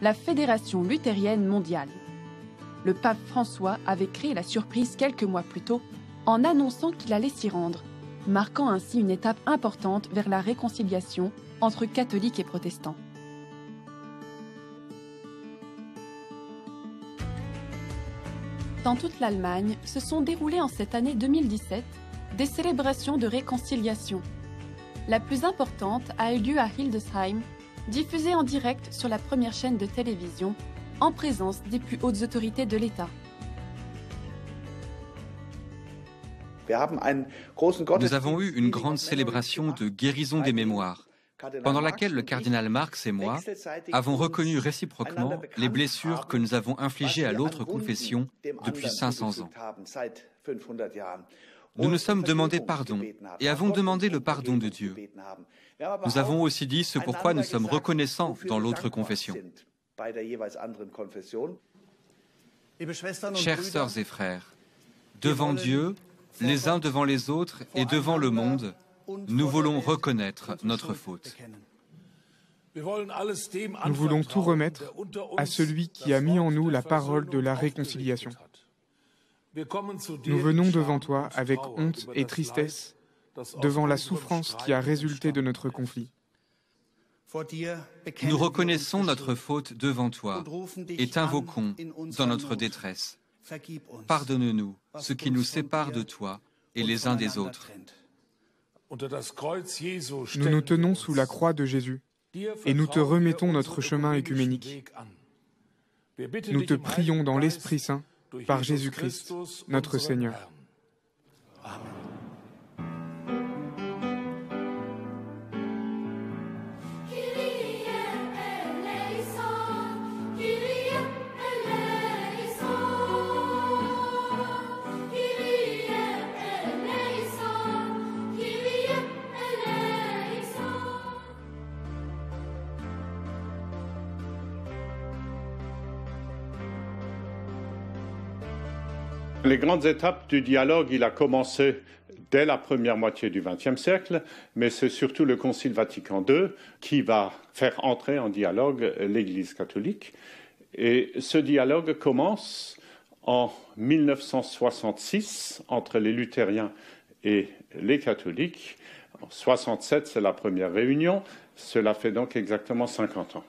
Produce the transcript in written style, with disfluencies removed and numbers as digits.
la Fédération luthérienne mondiale. Le pape François avait créé la surprise quelques mois plus tôt en annonçant qu'il allait s'y rendre, marquant ainsi une étape importante vers la réconciliation entre catholiques et protestants. Dans toute l'Allemagne, se sont déroulées en cette année 2017 des célébrations de réconciliation. La plus importante a eu lieu à Hildesheim, diffusée en direct sur la première chaîne de télévision, en présence des plus hautes autorités de l'État. Nous avons eu une grande célébration de guérison des mémoires, pendant laquelle le cardinal Marx et moi avons reconnu réciproquement les blessures que nous avons infligées à l'autre confession depuis 500 ans. Nous nous sommes demandé pardon et avons demandé le pardon de Dieu. Nous avons aussi dit ce pourquoi nous sommes reconnaissants dans l'autre confession. Chères sœurs et frères, devant Dieu, les uns devant les autres et devant le monde, nous voulons reconnaître notre faute. Nous voulons tout remettre à celui qui a mis en nous la parole de la réconciliation. Nous venons devant toi avec honte et tristesse devant la souffrance qui a résulté de notre conflit. Nous reconnaissons notre faute devant toi et t'invoquons dans notre détresse. Pardonne-nous ce qui nous sépare de toi et les uns des autres. Nous nous tenons sous la croix de Jésus et nous te remettons notre chemin œcuménique. Nous te prions dans l'Esprit Saint par Jésus-Christ, notre Seigneur. Amen. Les grandes étapes du dialogue, il a commencé dès la première moitié du XXe siècle, mais c'est surtout le Concile Vatican II qui va faire entrer en dialogue l'Église catholique. Et ce dialogue commence en 1966 entre les luthériens et les catholiques. En 1967, c'est la première réunion. Cela fait donc exactement 50 ans.